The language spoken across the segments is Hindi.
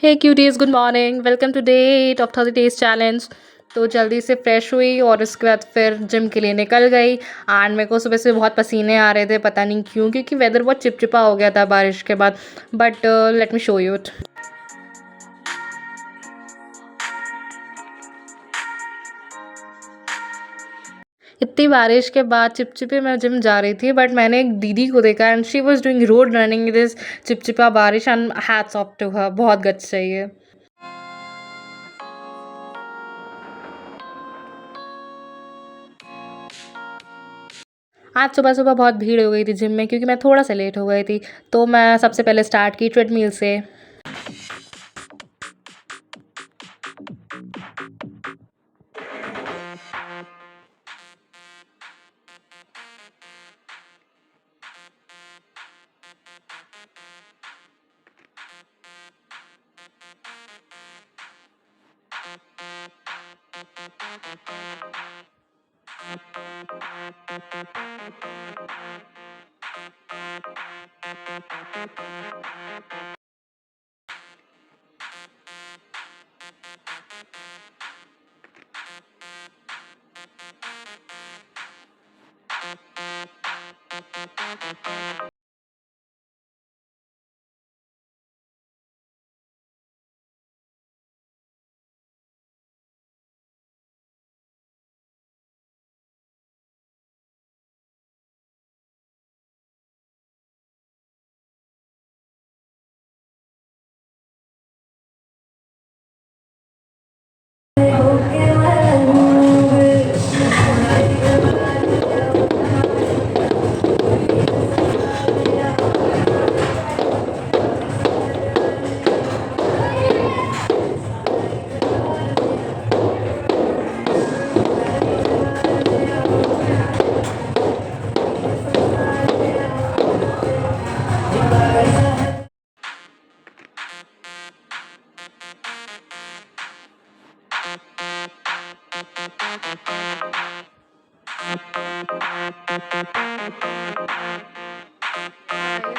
Hey cuties, good morning. Welcome to day 8 of 30 days challenge. तो जल्दी से फ्रेश हुई और उसके बाद फिर जिम के लिए निकल गई। एंड मेरे को सुबह से बहुत पसीने आ रहे थे, पता नहीं क्यों, क्योंकि वेदर बहुत चिपचिपा हो गया था बारिश के बाद। But let me show you it. इतनी बारिश के बाद चिपचिपे मैं जिम जा रही थी, बट मैंने एक दीदी को देखा and she was doing road running this चिपचिपा बारिश and hats off to her. बहुत गट्स चाहिए। आज सुबह-सुबह बहुत भीड़ हो गई थी जिम में, क्योंकि मैं थोड़ा-सा लेट हो गई थी। तो मैं सबसे पहले स्टार्ट की ट्रेडमिल से।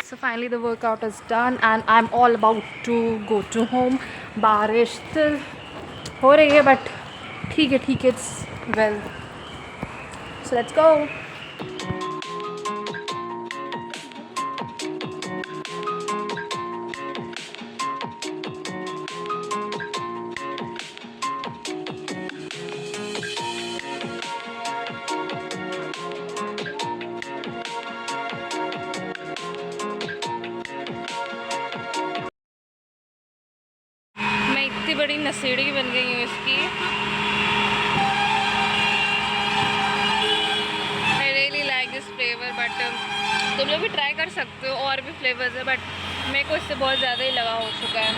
So finally the workout is done and I'm all about to go to home. बारिश still हो रही है, बट ठीक है, it's well. So let's go. मैं इतनी बड़ी नशेड़ी बन गई हूँ इसकी। I really like this flavour, but तुम लोग भी ट्राई कर सकते हो, और भी फ्लेवर्स है, बट मेरे को इससे बहुत ज़्यादा ही लगा हो चुका है।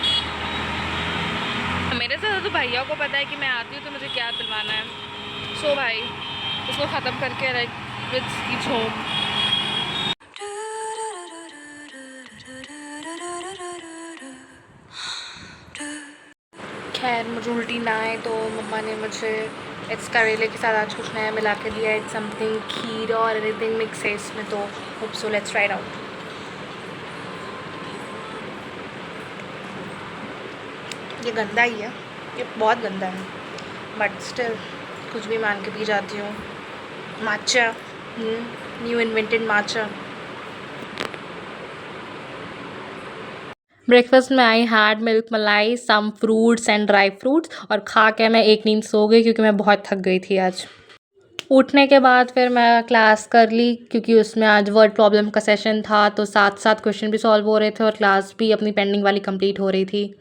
मेरे से तो भैया को पता है कि मैं आती हूँ तो मुझे क्या दिलवाना है। सो भाई इसको ख़त्म करके लाइक विद होम। खैर मुझे उल्टी ना आए तो मम्मा ने मुझे इट्स करेले के साथ आज कुछ नया मिला के दिया। इट्स समथिंग खीर और एनीथिंग मिक्स है इसमें, तो hope so let's try it out. ये गंदा ही है, ये बहुत गंदा है, बट स्टिल कुछ भी मान के पी जाती हूँ। Matcha, new invented matcha. Breakfast में I had milk malai, some fruits and dry fruits, और खा के मैं एक नींद सो गई क्योंकि मैं बहुत थक गई थी आज। उठने के बाद फिर मैं क्लास कर ली, क्योंकि उसमें आज वर्ड प्रॉब्लम का सेशन था, तो साथ साथ क्वेश्चन भी सॉल्व हो रहे थे और क्लास भी अपनी पेंडिंग वाली कंप्लीट हो रही थी।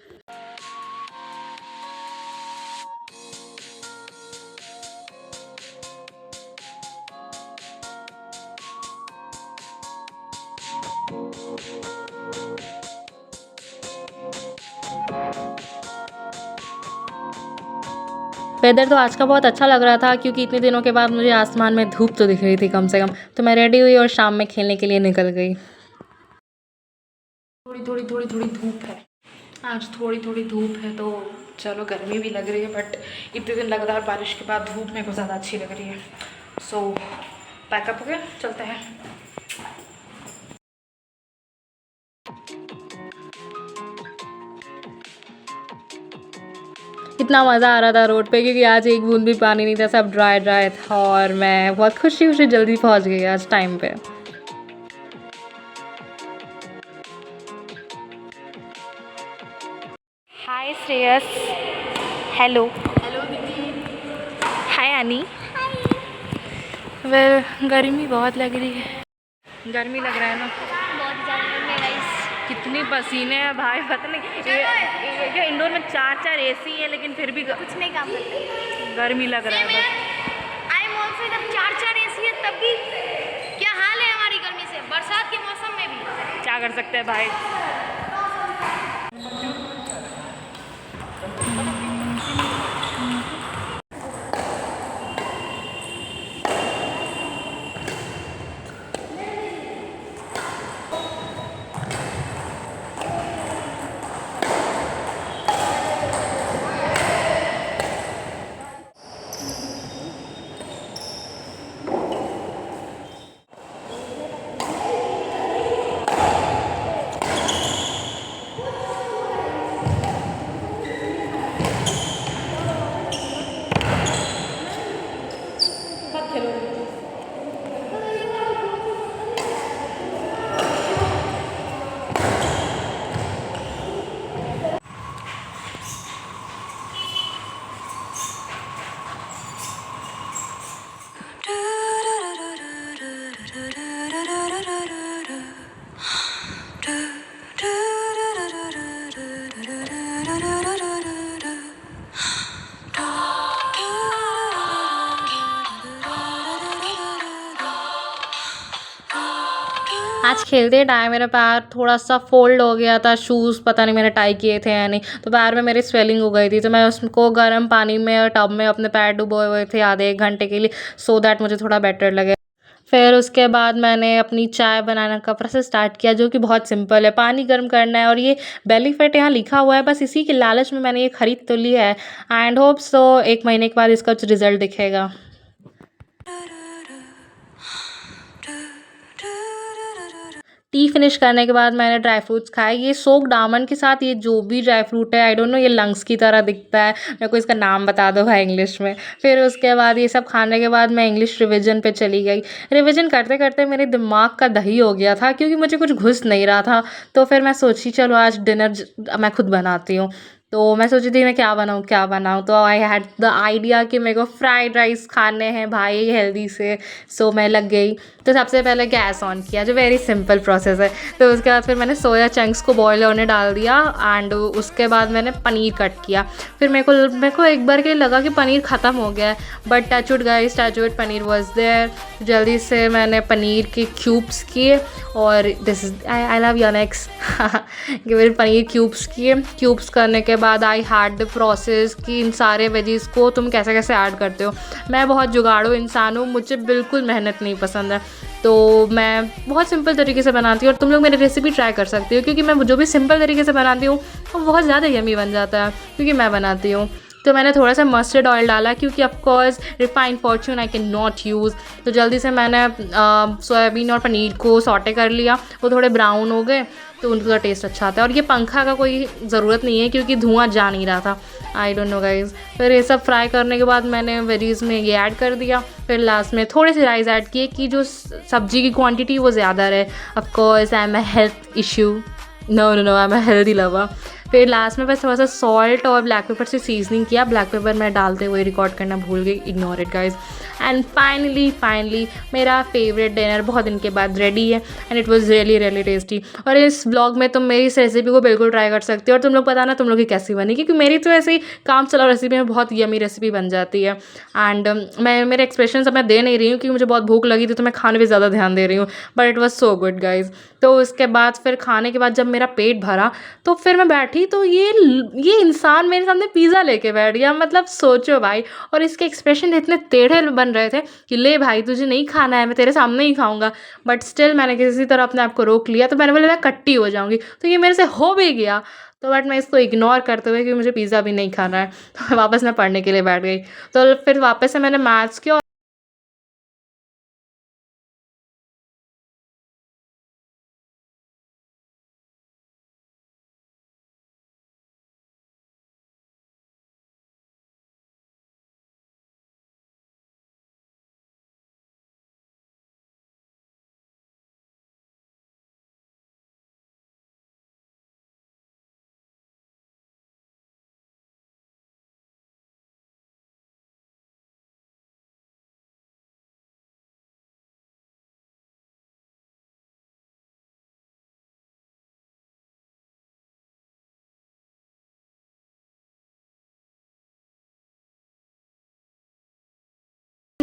वेदर तो आज का बहुत अच्छा लग रहा था, क्योंकि इतने दिनों के बाद मुझे आसमान में धूप तो दिख रही थी कम से कम। तो मैं रेडी हुई और शाम में खेलने के लिए निकल गई। थोड़ी धूप है आज, थोड़ी धूप है, तो चलो गर्मी भी लग रही है, बट इतने दिन लगातार बारिश के बाद धूप मेरे को ज़्यादा अच्छी लग रही है। सो पैकअप हो गया, चलते हैं। इतना मज़ा आ रहा था रोड पे, क्योंकि आज एक बूंद भी पानी नहीं था, सब ड्राई ड्राई था और मैं बहुत खुशी खुशी जल्दी पहुंच गई आज टाइम पे। हाय श्रेयस। हेलो। हेलो दीदी। हाय आनी। वेल गर्मी बहुत लग रही है। गर्मी लग रहा है ना बहुत ज़्यादा गर्मी है गाइस। कितनी पसीने हैं भाई, पता नहीं ये इंडोर में 4 एसी है लेकिन फिर भी कुछ नहीं काम करते, गर्मी लग रहा है बस। आई एम ऑल्सो इधर 4 एसी है, तब भी क्या हाल है हमारी गर्मी से, बरसात के मौसम में भी। क्या कर सकते हैं भाई। आज खेलते टाइम मेरा पैर थोड़ा सा फोल्ड हो गया था, शूज़ पता नहीं मैंने टाई किए थे या नहीं, तो पैर में मेरी स्वेलिंग हो गई थी, तो मैं उसको गर्म पानी में और टब में अपने पैर डुबोए हुए थे आधे 1 घंटे के लिए, सो दैट मुझे थोड़ा बेटर लगे। फिर उसके बाद मैंने अपनी चाय बनाने का प्रोसेस स्टार्ट किया, जो कि बहुत सिंपल है। पानी गर्म करना है और ये बेलीफिट यहाँ लिखा हुआ है, बस इसी के लालच में मैंने ये खरीद तो ली है एंड होप सो 1 महीने के बाद इसका कुछ रिजल्ट दिखेगा। टी फिनिश करने के बाद मैंने ड्राई फ्रूट्स खाए। ये सोक्ड आमंड के साथ ये जो भी ड्राई फ्रूट है, आई डोंट नो, ये लंग्स की तरह दिखता है, मेरे को इसका नाम बता दो भाई इंग्लिश में। फिर उसके बाद ये सब खाने के बाद मैं इंग्लिश रिवीजन पे चली गई। रिवीजन करते करते मेरे दिमाग का दही हो गया था, क्योंकि मुझे कुछ घुस नहीं रहा था। तो फिर मैं सोची चलो आज डिनर मैं खुद बनाती हूँ। तो मैं सोची थी मैं क्या बनाऊँ, तो आई हैड द आइडिया कि मेरे को फ्राइड राइस खाने हैं भाई हेल्दी से। सो मैं लग गई। तो सबसे पहले गैस ऑन किया, जो वेरी सिंपल प्रोसेस है। तो उसके बाद फिर मैंने सोया चंक्स को बॉईल होने डाल दिया एंड उसके बाद मैंने पनीर कट किया। फिर मेरे को एक बार के लिए लगा कि पनीर ख़त्म हो गया है, but touchwood guys, touchwood paneer was there. जल्दी से मैंने पनीर के क्यूब्स किए और this is I love Yonex कि मेरे पनीर क्यूब्स किए। क्यूब्स करने के बाद आई हैड द प्रोसेस कि इन सारे वेजीज़ को तुम कैसे कैसे ऐड करते हो। मैं बहुत जुगाड़ू इंसान हूँ, मुझे बिल्कुल मेहनत नहीं पसंद है, तो मैं बहुत सिंपल तरीके से बनाती हूँ और तुम लोग मेरी रेसिपी ट्राई कर सकती हो, क्योंकि मैं जो भी सिंपल तरीके से बनाती हूँ वो बहुत ज़्यादा यमी बन जाता है, क्योंकि मैं बनाती हूँ। तो मैंने थोड़ा सा मस्टर्ड ऑयल डाला, क्योंकि of course refined Fortune I can not use. तो जल्दी से मैंने सोयाबीन और पनीर को सॉटे कर लिया, वो थोड़े ब्राउन हो गए तो उनका टेस्ट अच्छा आता है। और ये पंखा का कोई ज़रूरत नहीं है, क्योंकि धुआं जा नहीं रहा था, आई डोंट नो गाइज। फिर ये सब फ्राई करने के बाद मैंने वेजीज़ में ये ऐड कर दिया। फिर लास्ट में थोड़े से राइस ऐड किए कि जो सब्जी की क्वांटिटी वो ज़्यादा रहे। Of course I am a health issue, no no no, I am a healthy lover. फिर लास्ट में बस थोड़ा सा सॉल्ट और ब्लैक पेपर से सीजनिंग किया। ब्लैक पेपर मैं डालते हुए रिकॉर्ड करना भूल गई, ignore it guys. And finally मेरा फेवरेट डिनर बहुत दिन के बाद रेडी है and it was really really tasty. और इस ब्लॉग में तुम मेरी इस रेसिपी को बिल्कुल ट्राई कर सकते हो और तुम लोग बताना तुम लोग की कैसी बनी, क्योंकि मेरी तो ऐसे ही काम चलाओ रेसिपी में बहुत यमी रेसिपी बन जाती है। एंड मैं मेरे एक्सप्रेशन अब मैं दे नहीं रही हूँ, क्योंकि मुझे बहुत भूख लगी थी, तो मैं खाने पर ज़्यादा ध्यान दे रही हूँ, but it was so good guys. तो उसके बाद फिर खाने के बाद जब मेरा पेट भरा तो फिर मैं बैठी, तो ये इंसान मेरे सामने पिज़्ज़ा लेके बैठ गया, मतलब सोचो भाई। और इसके एक्सप्रेशन इतने टेढ़े बन रहे थे कि ले भाई तुझे नहीं खाना है, मैं तेरे सामने ही खाऊंगा, बट स्टिल मैंने किसी तरह अपने आप को रोक लिया। तो मैंने बोला मैं कट्टी हो जाऊंगी, तो ये मेरे से हो भी गया। तो बट मैं इसको इग्नोर करते हुए कि मुझे पिज़्ज़ा भी नहीं खाना है, तो वापस मैं पढ़ने के लिए बैठ गई। तो फिर वापस से मैंने मैथ्स किया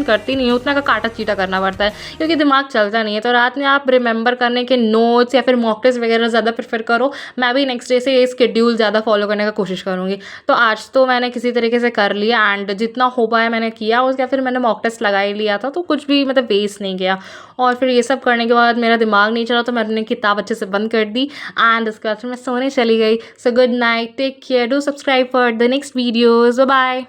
करती नहीं हूँ, उतना का काटा चीटा करना पड़ता है क्योंकि दिमाग चलता नहीं है। तो रात में आप रिमेंबर करने के नोट्स या फिर मॉक टेस्ट वगैरह ज़्यादा प्रेफर करो। मैं भी नेक्स्ट डे से ये स्केड्यूल ज़्यादा फॉलो करने का कोशिश करूँगी। तो आज तो मैंने किसी तरीके से कर लिया एंड जितना हो पाया मैंने किया। उसके फिर मैंने मॉक टेस्ट लगा ही लिया था, तो कुछ भी मतलब वेस्ट नहीं गया। और फिर ये सब करने के बाद मेरा दिमाग नहीं चला, तो मैंने किताब अच्छे से बंद कर दी एंड उसके बाद फिर मैं सोने चली गई। So good night, take care, do subscribe for the next videos, bye bye.